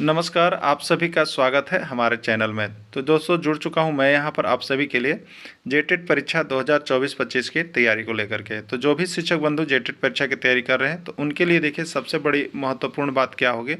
नमस्कार, आप सभी का स्वागत है हमारे चैनल में। तो दोस्तों जुड़ चुका हूं मैं यहां पर आप सभी के लिए जेटेट परीक्षा 2024-25 की तैयारी को लेकर के। तो जो भी शिक्षक बंधु जेटेट परीक्षा की तैयारी कर रहे हैं तो उनके लिए देखिए सबसे बड़ी महत्वपूर्ण बात क्या होगी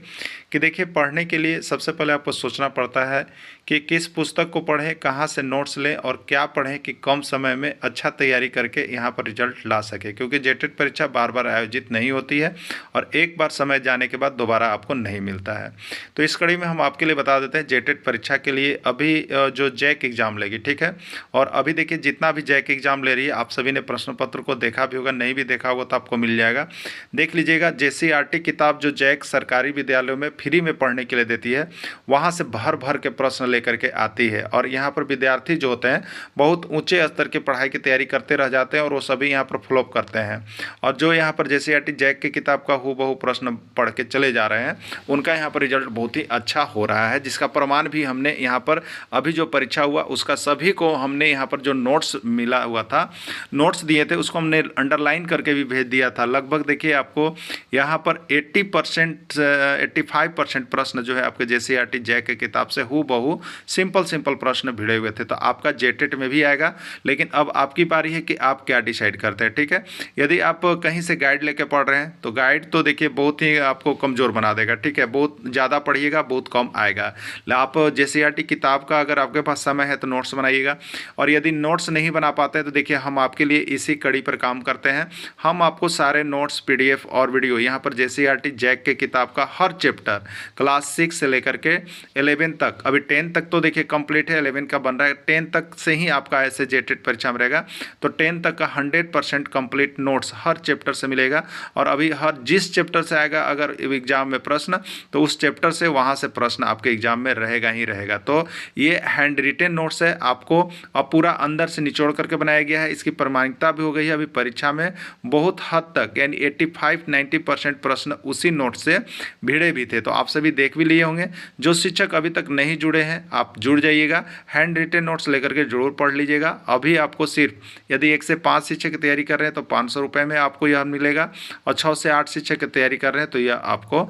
कि देखिए पढ़ने के लिए सबसे पहले आपको सोचना पड़ता है कि किस पुस्तक को पढ़ें, कहाँ से नोट्स लें और क्या पढ़ें कि कम समय में अच्छा तैयारी करके यहाँ पर रिजल्ट ला सके, क्योंकि जेटेट परीक्षा बार बार आयोजित नहीं होती है और एक बार समय जाने के बाद दोबारा आपको नहीं मिलता है। तो इस कड़ी में हम आपके लिए बता देते हैं जेटेट परीक्षा के लिए अभी जो जैक एग्ज़ाम लेगी, ठीक है। और अभी देखिए जितना भी जैक एग्ज़ाम ले रही है आप सभी ने प्रश्न पत्र को देखा भी होगा, नहीं भी देखा होगा तो आपको मिल जाएगा, देख लीजिएगा। जेसीईआरटी किताब जो जैक सरकारी विद्यालयों में फ्री में पढ़ने के लिए देती है, वहाँ से भर भर के प्रश्न लेकर के आती है और यहाँ पर विद्यार्थी जो होते हैं बहुत ऊंचे स्तर की पढ़ाई की तैयारी करते रह जाते हैं और वो सभी यहाँ पर फ्लॉप करते हैं। और जो यहाँ पर जेसीईआरटी जैक की किताब का हूबहू प्रश्न पढ़ के चले जा रहे हैं उनका यहाँ पर रिजल्ट बहुत ही अच्छा हो रहा है, जिसका प्रमाण भी हमने यहाँ पर अभी जो परीक्षा हुआ उसका सभी को हमने यहाँ पर जो नोट्स मिला हुआ था, नोट्स दिए थे उसको हमने अंडरलाइन करके भी भेज दिया था। लगभग देखिए आपको यहाँ पर 80% 85% प्रश्न जो है आपके जेसीईआरटी जैक की किताब से हूबहू सिंपल प्रश्न भिड़े हुए थे। तो आपका जेटेट में भी आएगा, लेकिन अब आपकी बारी है कि आप क्या डिसाइड करते हैं, ठीक है। यदि आप कहीं से गाइड लेके पढ़ रहे हैं तो गाइड तो देखिए बहुत ही आपको कमज़ोर बना देगा, ठीक है। बहुत ज़्यादा पढ़िएगा बहुत कम आएगा। आप जेसीईआरटी किताब का अगर आपके पास समय है तो नोट्स बनाइएगा, और यदि नोट्स नहीं बना पाते हैं तो देखिए हम आपके लिए इसी कड़ी पर काम करते हैं। हम आपको सारे नोट्स पीडीएफ और वीडियो यहाँ पर जेसीईआरटी जैक के किताब का हर चैप्टर क्लास 6 से लेकर के 11 तक, अभी 10 तक तो देखिए कंप्लीट है, 11 का बन रहा है, 10 तक से ही आपका ऐसे जेटेट परीक्षा में रहेगा। तो 10 तक का 100% कंप्लीट नोट्स हर चैप्टर से मिलेगा। और अभी हर जिस चैप्टर से आएगा अगर एग्जाम में प्रश्न तो उस चैप्टर से वहाँ से प्रश्न आपके एग्जाम में रहेगा ही रहेगा। तो ये हैंड रिटेन नोट्स है, आपको अब पूरा अंदर से निचोड़ करके बनाया गया है। इसकी प्रामाणिकता भी हो गई है अभी परीक्षा में बहुत हद तक, यानी 85-90% प्रश्न उसी नोट से भिड़े भी थे। तो आप सभी देख भी लिए होंगे। जो शिक्षक अभी तक नहीं जुड़े हैं आप जुड़ जाइएगा, हैंड रिटेन नोट्स लेकर के जरूर पढ़ लीजिएगा। अभी आपको सिर्फ यदि 1 से 5 शिक्षक की तैयारी कर रहे हैं तो 500 रुपये में आपको यह मिलेगा, और 6 से 8 शिक्षक की तैयारी कर रहे हैं तो यह आपको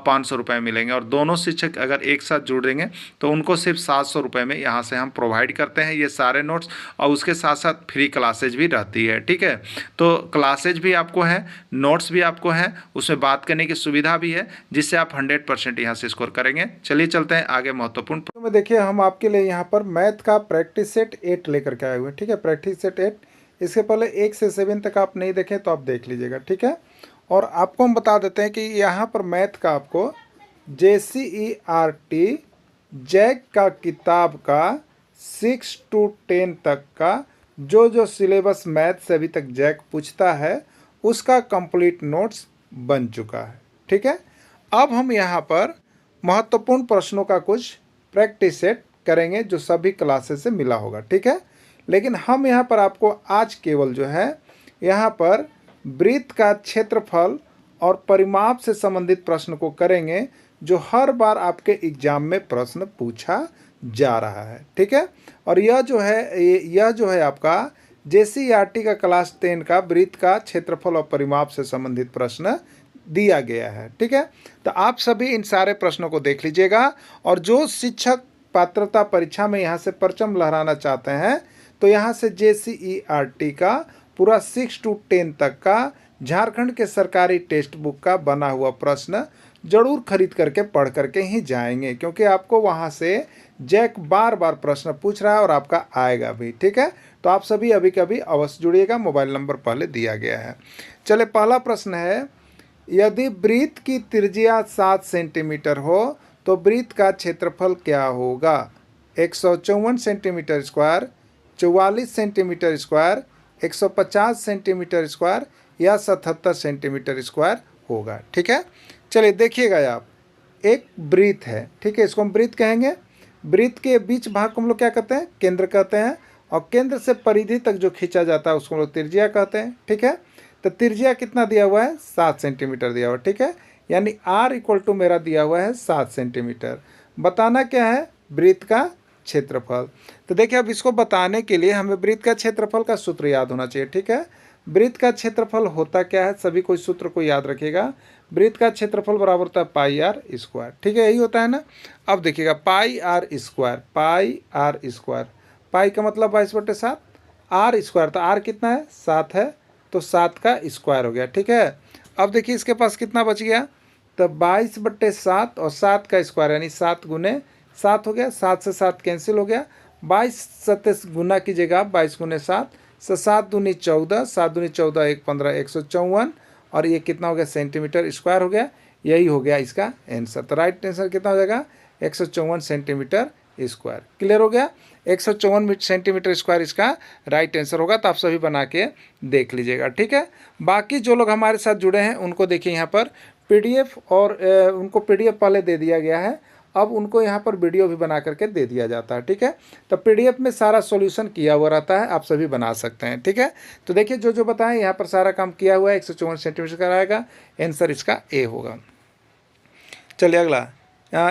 500 रुपये मिलेंगे। और दोनों शिक्षक अगर एक साथ जुड़ देंगे तो उनको सिर्फ 700 रुपये में यहाँ से हम प्रोवाइड करते हैं ये सारे नोट्स, और उसके साथ साथ फ्री क्लासेज भी रहती है, ठीक है। तो क्लासेज भी आपको है, नोट्स भी आपको है, उसमें बात करने की सुविधा भी है, जिससे आप 100% यहाँ से स्कोर करेंगे। चलिए चलते हैं आगे महत्वपूर्ण में। देखिए हम आपके लिए यहाँ पर मैथ का प्रैक्टिस सेट 8 लेकर के आए हुए हैं, ठीक है। प्रैक्टिस सेट 8, इसके पहले 1 से 7 तक आप नहीं देखें तो आप देख लीजिएगा, ठीक है। और आपको हम बता देते हैं कि यहाँ पर मैथ का आपको जेसीईआरटी जैक का किताब का 6 to 10 तक का जो सिलेबस मैथ से अभी तक जैक पूछता है उसका कंप्लीट नोट्स बन चुका है, ठीक है। अब हम यहाँ पर महत्वपूर्ण प्रश्नों का कुछ प्रैक्टिस सेट करेंगे जो सभी क्लासेस से मिला होगा, ठीक है। लेकिन हम यहाँ पर आपको आज केवल जो है यहाँ पर वृत्त का क्षेत्रफल और परिमाप से संबंधित प्रश्न को करेंगे, जो हर बार आपके एग्जाम में प्रश्न पूछा जा रहा है, ठीक है। और यह जो है आपका जेसीईआरटी का क्लास 10 का वृत्त का क्षेत्रफल और परिमाप से संबंधित प्रश्न दिया गया है, ठीक है। तो आप सभी इन सारे प्रश्नों को देख लीजिएगा, और जो शिक्षक पात्रता परीक्षा में यहाँ से परचम लहराना चाहते हैं तो यहाँ से जेसीईआरटी का पूरा 6 to 10 तक का झारखंड के सरकारी टेक्स्ट बुक का बना हुआ प्रश्न जरूर खरीद करके पढ़ करके ही जाएंगे, क्योंकि आपको वहाँ से जैक बार बार प्रश्न पूछ रहा है और आपका आएगा भी, ठीक है। तो आप सभी अभी कभी अवश्य जुड़िएगा, मोबाइल नंबर पहले दिया गया है। चले पहला प्रश्न है, यदि वृत्त की त्रिज्या 7 सेंटीमीटर हो तो वृत्त का क्षेत्रफल क्या होगा? 154 centimetre square, 44 centimetre square, 150 centimetre square या 77 सेंटीमीटर स्क्वायर होगा, ठीक है। चलिए देखिएगा आप, एक वृत्त है, ठीक है, इसको हम वृत्त कहेंगे। वृत्त के बीच भाग को हम लोग क्या कहते हैं? केंद्र कहते हैं, और केंद्र से परिधि तक जो खींचा जाता है उसको हम लोग त्रिज्या कहते हैं, ठीक है। तो त्रिज्या कितना दिया हुआ है? 7 सेंटीमीटर दिया हुआ है, ठीक है। यानी R = मेरा दिया हुआ है 7 सेंटीमीटर। बताना क्या है? वृत्त का क्षेत्रफल। तो देखिए अब इसको बताने के लिए हमें वृत्त का क्षेत्रफल का सूत्र याद होना चाहिए, ठीक है। वृत्त का क्षेत्रफल होता क्या है? सभी कोई सूत्र को याद रखिएगा। वृत्त का क्षेत्रफल बराबर होता है पाई आर स्क्वायर। ठीक है, यही होता है ना। अब देखिएगा pi R square, pi R square, pi का मतलब 22/7, आर स्क्वायर तो आर कितना है 7 है, तो 7 का स्क्वायर हो गया। ठीक है, अब देखिए इसके पास कितना बच गया, तो 22/7 और 7 का स्क्वायर यानी 7 गुने 7 हो गया, 7 से 7 कैंसिल हो गया, 22 27 गुना कीजिएगा, 22 गुने 7 से 7 दूनी 14, 7 दूनी 14 1 15 154, और ये कितना हो गया सेंटीमीटर स्क्वायर हो गया। यही हो गया इसका आंसर। तो राइट आंसर कितना हो जाएगा 154 सेंटीमीटर स्क्वायर। क्लियर हो गया, 154 सेंटीमीटर स्क्वायर इसका राइट आंसर होगा। तो आप सभी बना के देख लीजिएगा। ठीक है, बाकी जो लोग हमारे साथ जुड़े हैं उनको देखिए यहाँ पर पीडीएफ और उनको पीडीएफ पहले दे दिया गया है, अब उनको यहाँ पर वीडियो भी बना करके दे दिया जाता है। ठीक है, तो पीडीएफ में सारा सॉल्यूशन किया हुआ रहता है, आप सभी बना सकते हैं। ठीक है, तो देखिए जो जो बताएं यहाँ पर सारा काम किया हुआ है। 154 सेंटीमीटर का रहेगा, आंसर इसका ए होगा। चलिए अगला,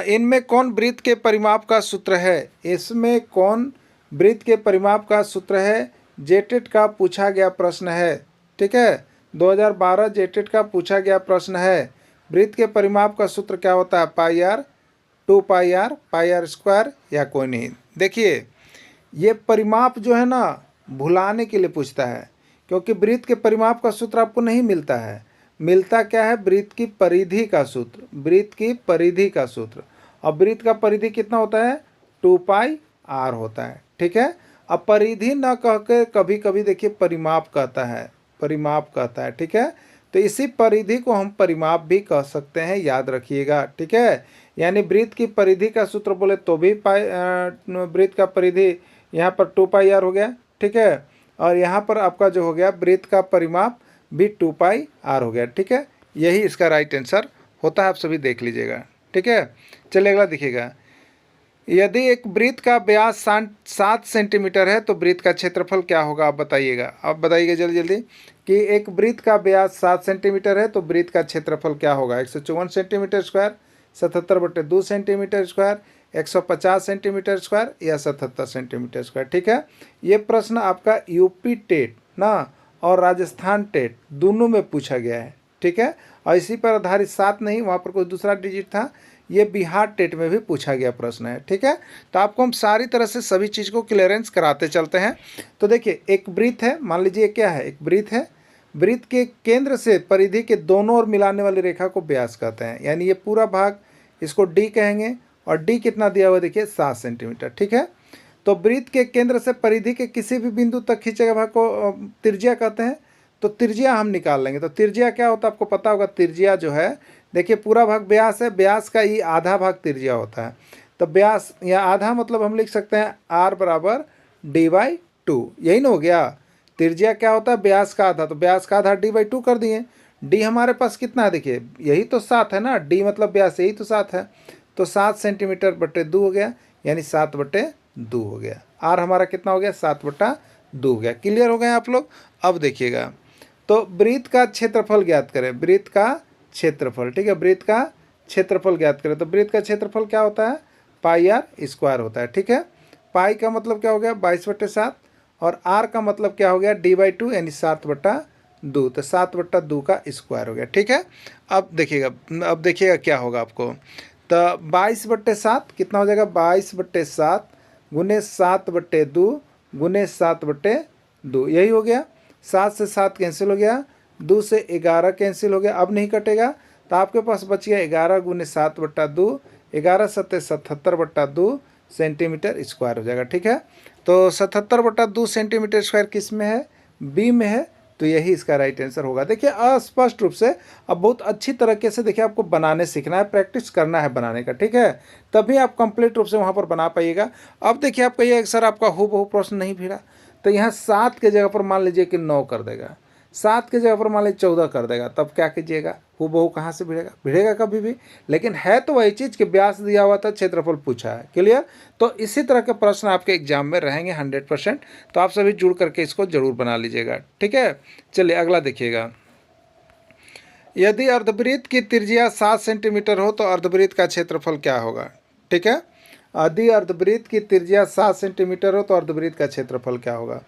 इनमें कौन वृत्त के परिमाप का सूत्र है? इसमें कौन वृत्त के परिमाप का सूत्र है? जेटेट का पूछा गया प्रश्न है। ठीक है, 2012 जेटेट का पूछा गया प्रश्न है। वृत्त के परिमाप का सूत्र क्या होता है? Pi are, 2 pi R square या कोई नहीं। देखिए ये परिमाप जो है ना भुलाने के लिए पूछता है, क्योंकि वृत्त के परिमाप का सूत्र आपको नहीं मिलता है। मिलता क्या है? वृत्त की परिधि का सूत्र, वृत्त की परिधि का सूत्र। अब वृत्त का परिधि कितना होता है? 2 पाई आर होता है। ठीक है, अब परिधि न कह के कभी कभी देखिए परिमाप कहता है, परिमाप कहता है। ठीक है, तो इसी परिधि को हम परिमाप भी कह सकते हैं, याद रखिएगा। ठीक है, यानी वृत्त की परिधि का सूत्र बोले तो भी वृत्त का परिधि यहाँ पर 2 पाई आर हो गया। ठीक है, और यहाँ पर आपका जो हो गया वृत्त का परिमाप भी 2 पाई आर हो गया। ठीक है, यही इसका राइट आंसर होता है, आप सभी देख लीजिएगा। ठीक है, चलिए अगला देखिएगा, यदि एक वृत्त का व्यास 7 सेंटीमीटर है तो वृत्त का क्षेत्रफल क्या होगा? आप बताइएगा, आप बताइएगा जल्दी जल्दी कि एक वृत्त का व्यास 7 सेंटीमीटर है तो वृत्त का क्षेत्रफल क्या होगा? 154 centimetre square, 77/2 centimetre square, 150 centimetre square या 77 सेंटीमीटर स्क्वायर। ठीक है, ये प्रश्न आपका यूपी टेट ना और राजस्थान टेट दोनों में पूछा गया है। ठीक है, और इसी पर आधारित 7 नहीं, वहाँ पर कोई दूसरा डिजिट था, ये बिहार टेट में भी पूछा गया प्रश्न है। ठीक है, तो आपको हम सारी तरह से सभी चीज़ को क्लियरेंस कराते चलते हैं। तो देखिए एक वृत्त है, मान लीजिए क्या है, एक वृत्त है, वृत्त के केंद्र से परिधि के दोनों ओर मिलाने वाली रेखा को व्यास कहते हैं। यानी ये पूरा भाग इसको डी कहेंगे, और डी कितना दिया हुआ देखिए 7 सेंटीमीटर। ठीक है, तो वृत्त के केंद्र से परिधि के किसी भी बिंदु तक खींचे गए भाग को त्रिज्या कहते हैं। तो त्रिज्या हम निकाल लेंगे। तो त्रिज्या क्या होता है आपको पता होगा, त्रिज्या जो है देखिए पूरा भाग व्यास है, व्यास का ही आधा भाग त्रिज्या होता है। तो व्यास या आधा मतलब हम लिख सकते हैं r बराबर d/2, यही ना हो गया। त्रिज्या क्या होता है? व्यास का आधा, तो व्यास का आधा d/2 कर दिए। d हमारे पास कितना है देखिए, यही तो 7 है ना, d मतलब व्यास यही तो 7 है, तो 7 सेंटीमीटर/2 हो गया, यानी 7/2 हो गया। r हमारा कितना हो गया? 7/2 हो गया। क्लियर हो गए आप लोग? अब देखिएगा, तो वृत्त का क्षेत्रफल ज्ञात करें, वृत्त का क्षेत्रफल। ठीक है, वृत्त का क्षेत्रफल ज्ञात करें। तो वृत्त का क्षेत्रफल क्या होता है? पाई आर स्क्वायर होता है। ठीक है, पाई का मतलब क्या हो गया? 22/7, और आर का मतलब क्या हो गया? d/2 यानी 7/2, तो 7/2 का स्क्वायर हो गया। ठीक है, अब देखिएगा क्या होगा आपको, तो 22/7 कितना हो जाएगा? 22/7 गुने 7/2 गुने 7/2, यही हो गया। 7 से 7 कैंसिल हो गया, 2 से 11 कैंसिल हो गया, अब नहीं कटेगा, तो आपके पास बच गया 11 गुने 7/2, 11 7 77/2 सेंटीमीटर स्क्वायर हो जाएगा। ठीक है, तो 77/2 सेंटीमीटर स्क्वायर किस में है? बी में है, तो यही इसका राइट आंसर होगा। देखिए अस्पष्ट रूप से अब बहुत अच्छी तरीके से देखिए आपको बनाने सीखना है, प्रैक्टिस करना है बनाने का। ठीक है, तभी आप कंप्लीट रूप से वहाँ पर बना पाइएगा। अब देखिए आप कहिए सर आपका हूबहू प्रश्न नहीं भिड़ा, तो यहाँ 7 के जगह पर मान लीजिए कि 9 कर देगा, 7 के जगह पर मान लीजिए 14 कर देगा, तब क्या कीजिएगा? हूबहू कहाँ से भिड़ेगा? भिड़ेगा कभी भी, लेकिन है तो वही चीज़ कि व्यास दिया हुआ था, क्षेत्रफल पूछा है। क्लियर? तो इसी तरह के प्रश्न आपके एग्जाम में रहेंगे 100%, तो आप सभी जुड़ करके इसको जरूर बना लीजिएगा। ठीक है, चलिए अगला देखिएगा, यदि अर्धवृत्त की त्रिज्या 7 सेंटीमीटर हो तो अर्धवृत्त का क्षेत्रफल क्या होगा? ठीक है, यदि अर्धवृत्त की त्रिज्या 7 सेंटीमीटर हो तो अर्धवृत्त का क्षेत्रफल क्या होगा?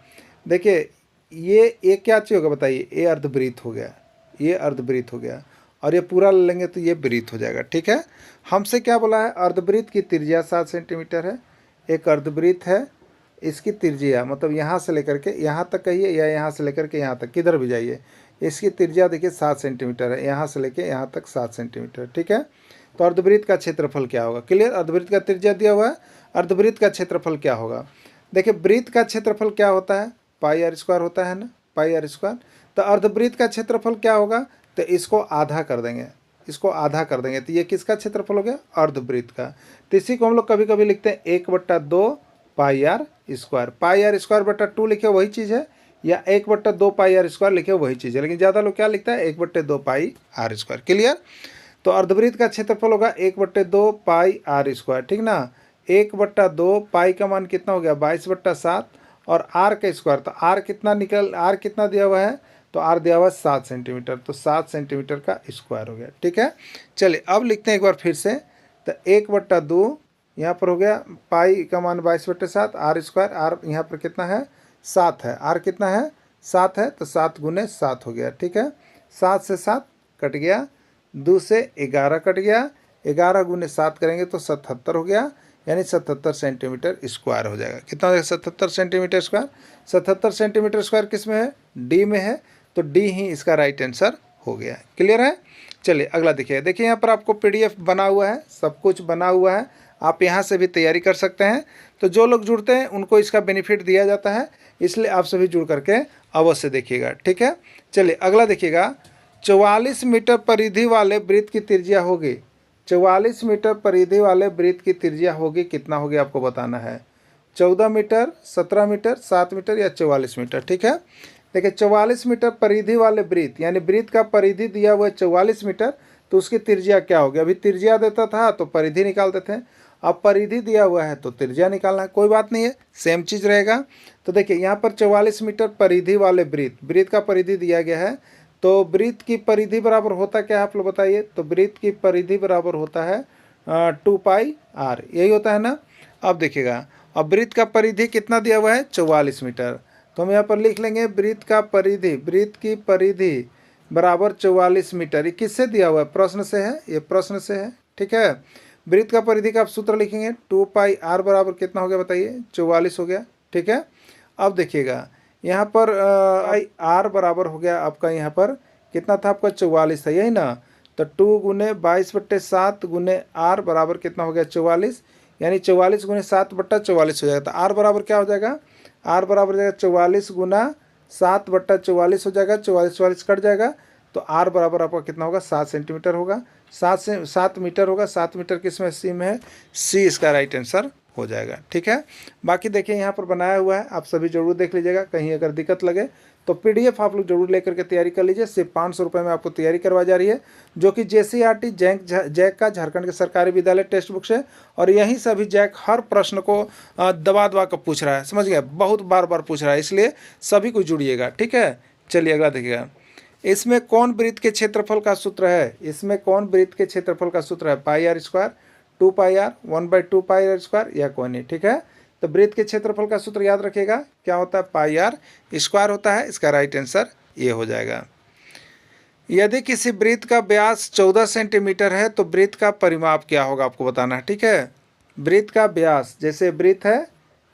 देखिए ये क्या चीज़ होगा बताइए? ये अर्धवृत्त हो गया, ये अर्धवृत्त हो गया, और ये पूरा ले लेंगे तो ये वृत्त हो जाएगा। ठीक है, हमसे क्या बोला है, अर्धवृत्त की त्रिज्या 7 सेंटीमीटर है। एक अर्धवृत्त है, इसकी त्रिज्या मतलब यहाँ से लेकर के यहाँ तक कहिए या यहाँ से लेकर के यहाँ तक, किधर भी जाइए, इसकी त्रिज्या देखिए 7 सेंटीमीटर है, यहाँ से लेके यहाँ तक 7 सेंटीमीटर। ठीक है, तो अर्धवृत्त का क्षेत्रफल क्या होगा, क्लियर। अर्धवृत्त का त्रिज्या दिया हुआ है, अर्धवृत्त का क्षेत्रफल क्या होगा। देखिए वृत्त का क्षेत्रफल क्या होता है, पाई आर स्क्वायर होता है ना, पाई आर स्क्वायर। तो अर्धवृत्त का क्षेत्रफल क्या होगा, तो इसको आधा कर देंगे, इसको आधा कर देंगे, तो ये किसका क्षेत्रफल हो गया, अर्धवृत्त का। तो इसी को हम लोग कभी कभी लिखते हैं 1/2 pi R square. Pi R square बटा 2 लिखे वही चीज़ है, या 1/2 पाई आर स्क्वायर लिखे वही चीज़ है, लेकिन ज़्यादा लोग क्या लिखता है 1/2 पाई आर स्क्वायर। क्लियर। तो अर्धवृत्त का क्षेत्रफल होगा 1/2 पाई आर स्क्वायर। ठीक ना, 1/2 पाई का मान कितना हो गया 22/7, और आर का स्क्वायर, तो आर कितना आर कितना दिया हुआ है, तो आर दिया हुआ है 7 सेंटीमीटर, तो 7 सेंटीमीटर का स्क्वायर हो गया। ठीक है, चलिए अब लिखते हैं एक बार फिर से। तो 1/2 यहाँ पर हो गया, पाई का मान 22/7, आर स्क्वायर, आर यहाँ पर कितना है 7 है, आर कितना है 7 है, तो 7 × 7 हो गया। ठीक है, 7 से 7 कट गया, 2 से 11 कट गया, 11 × 7 करेंगे तो 77 हो गया, यानी 77 सेंटीमीटर स्क्वायर हो जाएगा। कितना हो जाएगा 77 सेंटीमीटर स्क्वायर। 77 सेंटीमीटर स्क्वायर किस में है, डी में है, तो डी ही इसका राइट आंसर हो गया। क्लियर है। चलिए अगला देखिए, देखिए यहाँ पर आपको पीडीएफ बना हुआ है, सब कुछ बना हुआ है, आप यहाँ से भी तैयारी कर सकते हैं। तो जो लोग जुड़ते हैं उनको इसका बेनिफिट दिया जाता है, इसलिए आप सभी जुड़ करके अवश्य देखिएगा। ठीक है, चलिए अगला देखिएगा। 44 मीटर परिधि वाले वृत्त की त्रिज्या होगी, 44 मीटर परिधि वाले वृत्त की त्रिज्या होगी, कितना होगी आपको बताना है, 14 मीटर, 17 मीटर, 7 मीटर या 44 मीटर। ठीक है, देखिए 44 मीटर परिधि वाले वृत्त, यानी वृत्त का परिधि दिया हुआ है 44 मीटर, तो उसकी त्रिज्या क्या होगी। अभी त्रिज्या देता था तो परिधि निकालते थे, अब परिधि दिया हुआ है तो त्रिज्या निकालना है, कोई बात नहीं है, सेम चीज़ रहेगा। तो देखिए यहाँ पर 44 मीटर परिधि वाले वृत्त, वृत्त का परिधि दिया गया है, तो वृत्त की परिधि बराबर होता क्या है आप लोग बताइए, तो वृत्त की परिधि बराबर होता है 2 पाई आर, यही होता है ना। अब देखिएगा, अब वृत्त का परिधि कितना दिया हुआ है 44 मीटर, तो हम यहाँ पर लिख लेंगे वृत्त का परिधि, वृत्त की परिधि बराबर 44 मीटर। ये किससे दिया हुआ है, प्रश्न से है, ये प्रश्न से है। ठीक है, वृत्त का परिधि का आप सूत्र लिखेंगे 2 पाई आर बराबर कितना हो गया बताइए 44 हो गया। ठीक है, अब देखिएगा यहाँ पर आर बराबर हो गया आपका, यहाँ पर कितना था आपका 44 था, यही ना, तो 2 × 22/7 × आर बराबर कितना हो गया 44, यानी 44 × 7/44 हो जाएगा। तो आर बराबर क्या हो जाएगा, आर बराबर हो जाएगा 44 × 7/44 हो जाएगा, 44 कट जाएगा, तो आर बराबर आपका कितना होगा 7 सेंटीमीटर होगा, 7 मीटर होगा। 7 मीटर किस में, सी में है, सी इसका राइट आंसर हो जाएगा। ठीक है, बाकी देखिए यहाँ पर बनाया हुआ है, आप सभी जरूर देख लीजिएगा, कहीं अगर दिक्कत लगे तो पीडीएफ आप लोग जरूर लेकर के तैयारी कर लीजिए। सिर्फ 500 रुपये में आपको तैयारी करवाई जा रही है, जो कि JCERT जैक का झारखंड के सरकारी विद्यालय टेक्स्ट बुक से, और यहीं से अभी जैक हर प्रश्न को दबा कर पूछ रहा है, समझ गए, बहुत बार पूछ रहा है, इसलिए सभी को जुड़िएगा। ठीक है, चलिए अगला देखिएगा। इसमें कौन वृत्त के क्षेत्रफल का सूत्र है, इसमें कौन वृत्त के क्षेत्रफल का सूत्र है, pi R square, 2 pi R, 1/2 pi R square या कोई नहीं। ठीक है, तो वृत्त के क्षेत्रफल का सूत्र याद रखिएगा, क्या होता है, पाई आर स्क्वायर होता है, इसका राइट आंसर ये हो जाएगा। यदि किसी वृत्त का व्यास 14 सेंटीमीटर है तो वृत्त का परिमाप क्या होगा आपको बताना है। ठीक है, वृत्त का व्यास, जैसे वृत्त है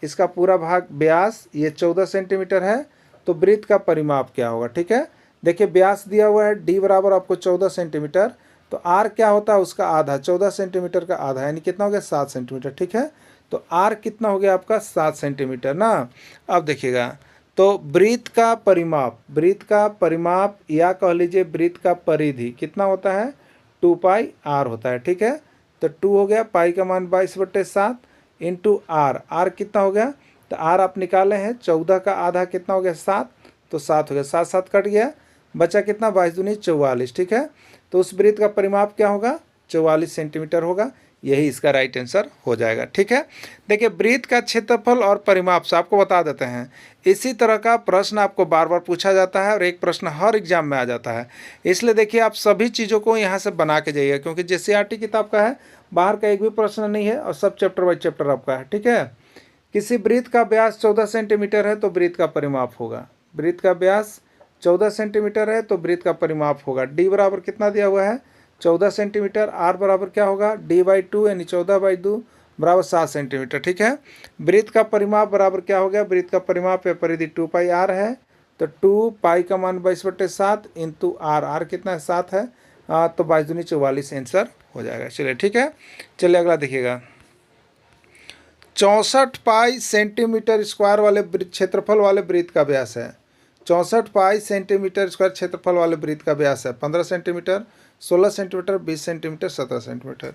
इसका पूरा भाग व्यास ये 14 सेंटीमीटर है, तो वृत्त का परिमाप क्या होगा। ठीक है, देखिए व्यास दिया हुआ है डी बराबर आपको 14 सेंटीमीटर, तो आर क्या होता है उसका आधा, 14 सेंटीमीटर का आधा, यानी कितना हो गया 7 सेंटीमीटर। ठीक है, तो आर कितना हो गया आपका 7 सेंटीमीटर ना। अब देखिएगा, तो वृत्त का परिमाप, वृत्त का परिमाप या कह लीजिए वृत्त का परिधि कितना होता है 2 पाई आर होता है। ठीक है, तो 2 हो गया, पाई का मान 22/7 इंटू आर, आर कितना हो गया, तो आर आप निकाले हैं, 14 का आधा कितना हो गया 7, तो 7 हो गया, 7 कट गया, बचा कितना 22 दूनी 44। ठीक है, तो उस वृत्त का परिमाप क्या होगा 44 सेंटीमीटर होगा, यही इसका राइट आंसर हो जाएगा। ठीक है, देखिए वृत्त का क्षेत्रफल और परिमाप से आपको बता देते हैं, इसी तरह का प्रश्न आपको बार बार पूछा जाता है और एक प्रश्न हर एग्जाम में आ जाता है, इसलिए देखिए आप सभी चीज़ों को यहाँ से बना के जाइएगा, क्योंकि JCERT किताब का है, बाहर का एक भी प्रश्न नहीं है और सब चैप्टर बाई चैप्टर आपका है। ठीक है, किसी वृत्त का व्यास 14 सेंटीमीटर है तो वृत्त का परिमाप होगा, वृत्त का व्यास 14 सेंटीमीटर है तो वृत्त का परिमाप होगा डी बराबर कितना दिया हुआ है 14 सेंटीमीटर। आर बराबर क्या होगा d/2 यानी 14/2 बराबर 7 सेंटीमीटर। ठीक है, वृत्त का परिमाप बराबर क्या हो गया, वृत्त का परिमाप या परिधि 2πr है तो 2π का मान 22/7 इंटू आर कितना है 7 है, तो 22 दूनी 44 आंसर हो जाएगा। चलिए ठीक है, चलिए अगला देखिएगा 64 पाई सेंटीमीटर स्क्वायर वाले क्षेत्रफल वाले वृत्त का व्यास है। 64 पाई सेंटीमीटर स्क्वायर क्षेत्रफल वाले वृत्त का व्यास है 15 सेंटीमीटर, 16 सेंटीमीटर, 20 सेंटीमीटर, 17 सेंटीमीटर।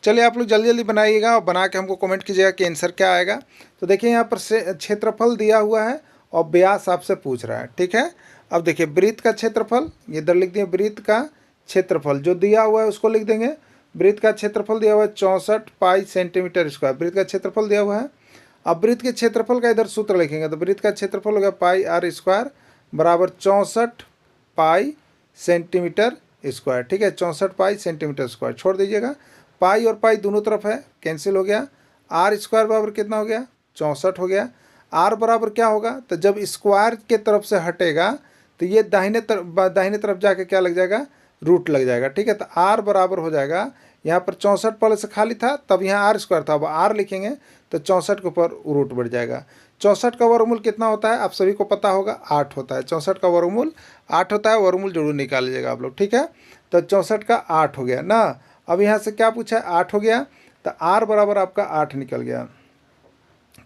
चलिए आप लोग जल्दी जल्दी बनाइएगा और बना के हमको कमेंट कीजिएगा कि आंसर क्या आएगा। तो देखिए यहाँ पर क्षेत्रफल दिया हुआ है और व्यास आपसे पूछ रहा है। ठीक है, अब देखिए वृत्त का क्षेत्रफल इधर लिख दिए, वृत्त का क्षेत्रफल जो दिया हुआ है उसको लिख देंगे। वृत्त का क्षेत्रफल दिया हुआ है 64 पाई सेंटीमीटर स्क्वायर, वृत्त का क्षेत्रफल दिया हुआ है। अब वृत्त के क्षेत्रफल का इधर सूत्र लिखेंगे तो वृत्त का क्षेत्रफल हो गया पाई आर स्क्वायर बराबर 64 पाई सेंटीमीटर स्क्वायर। ठीक है, 64 पाई सेंटीमीटर स्क्वायर छोड़ दीजिएगा, पाई और पाई दोनों तरफ है कैंसिल हो गया। आर स्क्वायर बराबर कितना हो गया 64 हो गया। आर बराबर क्या होगा, तो जब स्क्वायर के तरफ से हटेगा तो ये दाहिने तरफ जाके क्या लग जाएगा, रूट लग जाएगा। ठीक है, तो आर बराबर हो जाएगा, यहाँ पर 64 पहले से खाली था तब यहाँ आर स्क्वायर था, अब आर लिखेंगे तो 64 के ऊपर रूट बढ़ जाएगा। 64 का वर्गमूल कितना होता है आप सभी को पता होगा 8 होता है। 64 का वर्गमूल 8 होता है, वर्गमूल जरूर निकाल लीजिएगा आप लोग। ठीक है, तो 64 का 8 हो गया ना। अब यहाँ से क्या पूछा है 8 हो गया, तो आर बराबर आपका 8 निकल गया।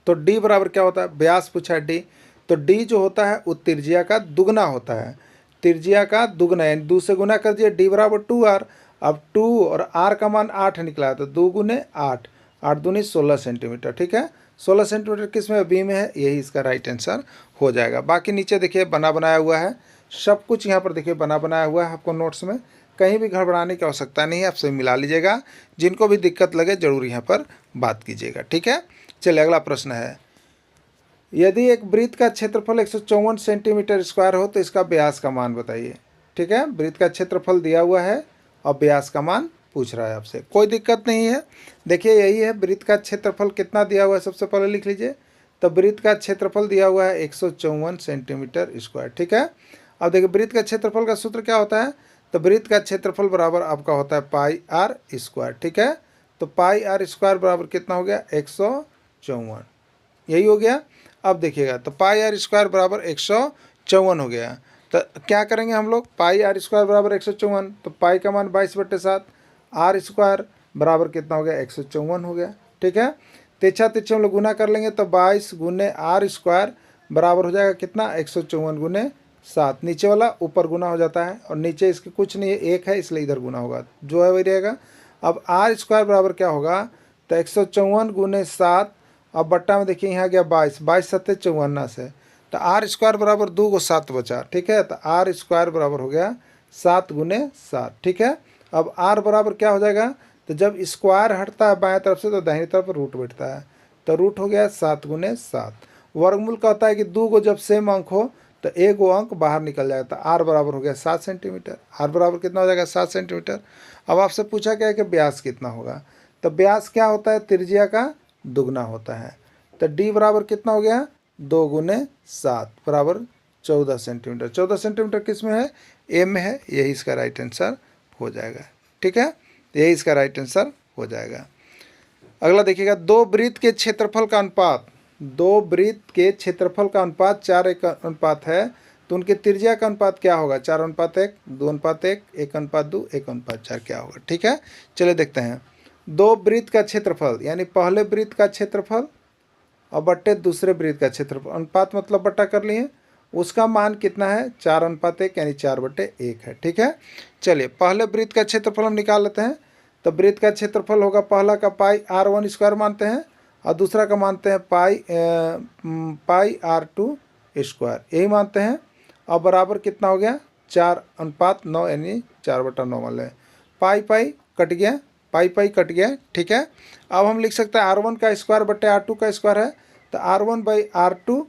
तो डी बराबर क्या होता है, व्यास पूछा है डी, तो डी जो होता है वो त्रिज्या का दुगना होता है, त्रिज्या का दुगना यानी 2 से गुना कर दिए, डी बराबर 2r। अब 2 और r का मान 8 निकला है तो 2 गुने 8, 8 दूनी 16 सेंटीमीटर। ठीक है, 16 सेंटीमीटर किस में, बी में है, यही इसका राइट आंसर हो जाएगा। बाकी नीचे देखिए बना बनाया हुआ है, सब कुछ यहाँ पर देखिए बना बनाया हुआ है आपको नोट्स में, कहीं भी घबराने की आवश्यकता नहीं है, आप सभी मिला लीजिएगा। जिनको भी दिक्कत लगे जरूर यहाँ पर बात कीजिएगा। ठीक है, चलिए अगला प्रश्न है, यदि एक वृत्त का क्षेत्रफल 154 सेंटीमीटर स्क्वायर हो तो इसका व्यास का मान बताइए। ठीक है, वृत्त का क्षेत्रफल दिया हुआ है और व्यास का मान पूछ रहा है आपसे, कोई दिक्कत नहीं है। देखिए यही है, वृत्त का क्षेत्रफल कितना दिया हुआ है सबसे पहले लिख लीजिए, तो वृत्त का क्षेत्रफल दिया हुआ है 154 सेंटीमीटर स्क्वायर। ठीक है, अब देखिए वृत्त का क्षेत्रफल का सूत्र क्या होता है, तो वृत्त का क्षेत्रफल बराबर आपका होता है पाई आर स्क्वायर। ठीक है, तो पाई आर स्क्वायर बराबर कितना हो गया 154, यही हो गया। अब देखिएगा तो पाई आर स्क्वायर बराबर 154 हो गया, तो क्या करेंगे हम लोग, पाई आर स्क्वायर बराबर 154, तो पाई का मान 22/7, आर स्क्वायर बराबर कितना हो गया 154 हो गया। ठीक है, तिरछा तिरछे हम लोग गुना कर लेंगे तो 22 गुने आर स्क्वायर बराबर हो जाएगा कितना 154 गुने 7, नीचे वाला ऊपर गुना हो जाता है और नीचे इसके कुछ नहीं है, 1 है इसलिए इधर गुना होगा, जो है वही रहेगा। अब आर स्क्वायर बराबर क्या होगा, तो 154 गुने 7, अब बट्टा में देखिए यहाँ गया 22, 22 7 54 से, तो आर स्क्वायर बराबर 2 को 7 बचा। ठीक है, तो आर स्क्वायर बराबर हो गया 7 गुने 7। ठीक है, अब आर बराबर क्या हो जाएगा, तो जब स्क्वायर हटता है बाएं तरफ से तो दाहिनी तरफ रूट बैठता है, तो रूट हो गया 7 गुने 7। वर्गमूल का होता है कि 2 को जब सेम अंक हो तो 1 अंक बाहर निकल जाएगा, तो आर बराबर हो गया 7 सेंटीमीटर। आर बराबर कितना हो जाएगा 7 सेंटीमीटर। अब आपसे पूछा क्या है कि व्यास कितना होगा, तो व्यास क्या होता है, त्रिज्या का दुगना होता है, तो डी बराबर कितना हो गया 2 गुने 7 बराबर 14 सेंटीमीटर। 14 सेंटीमीटर किस में है, ए में है, यही इसका राइट आंसर हो जाएगा। ठीक है, यही इसका राइट आंसर हो जाएगा। अगला देखिएगा, दो वृत्त के क्षेत्रफल का अनुपात, दो वृत्त के क्षेत्रफल का अनुपात 4:1 अनुपात है, तो उनके त्रिज्या का अनुपात क्या होगा, 4:1, 2:1, 1:2, 1:4 क्या होगा। ठीक है, चलिए देखते हैं। दो वृत्त का क्षेत्रफल यानी पहले वृत्त का क्षेत्रफल और बट्टे दूसरे वृत्त का क्षेत्रफल, अनुपात मतलब बट्टा कर लिए, उसका मान कितना है 4:1 यानी 4/1 है। ठीक है, चलिए पहले वृत्त का क्षेत्रफल हम निकाल लेते हैं, तो वृत्त का क्षेत्रफल होगा पहला का पाई r1 स्क्वायर मानते हैं और दूसरा का मानते हैं पाई r2 स्क्वायर, यही मानते हैं। और बराबर कितना हो गया 4:9 यानी 4/9 मान लें, पाई पाई कट गया, पाई पाई कट गया। ठीक है, अब हम लिख सकते हैं r1 का स्क्वायर बट्टे r2 का स्क्वायर है, तो r1/r2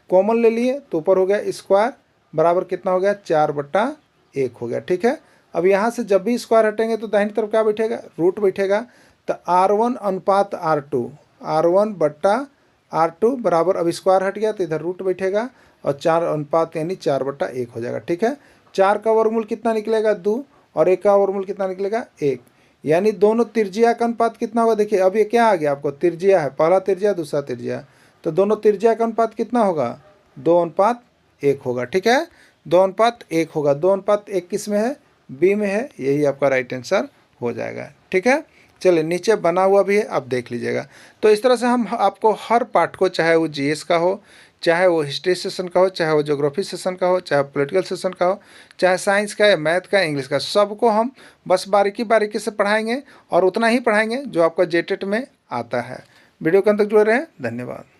कॉमन ले लिए तो ऊपर हो गया स्क्वायर बराबर कितना हो गया 4/1 हो गया। ठीक है, अब यहाँ से जब भी स्क्वायर हटेंगे तो दाहिनी तरफ क्या बैठेगा, रूट बैठेगा, तो r1 अनुपात r2, r1/r2 बराबर, अब स्क्वायर हट गया तो इधर रूट बैठेगा और 4 अनुपात यानी 4/1 हो जाएगा। ठीक है, 4 का वर्गमूल कितना निकलेगा 2 और 1 का वर्गमूल कितना निकलेगा 1, यानी दोनों त्रिज्या का अनुपात कितना होगा। देखिए अब ये क्या आ गया, आपको त्रिज्या है, पहला त्रिज्या दूसरा त्रिज्या, तो दोनों त्रिज्या का अनुपात कितना होगा 2:1 होगा। ठीक है, 2:1 होगा। 2:1 किस में है, बी में है, यही आपका राइट आंसर हो जाएगा। ठीक है, चलिए नीचे बना हुआ भी है, आप देख लीजिएगा। तो इस तरह से हम आपको हर पार्ट को, चाहे वो जीएस का हो, चाहे वो हिस्ट्री सेशन का हो, चाहे वो ज्योग्राफी सेशन का हो, चाहे पॉलिटिकल सेशन का हो, चाहे साइंस का या मैथ का, इंग्लिश का, सबको हम बस बारीकी बारीकी से पढ़ाएंगे और उतना ही पढ़ाएंगे जो आपका जेटेट में आता है। वीडियो के अंत तक जुड़े रहें, धन्यवाद।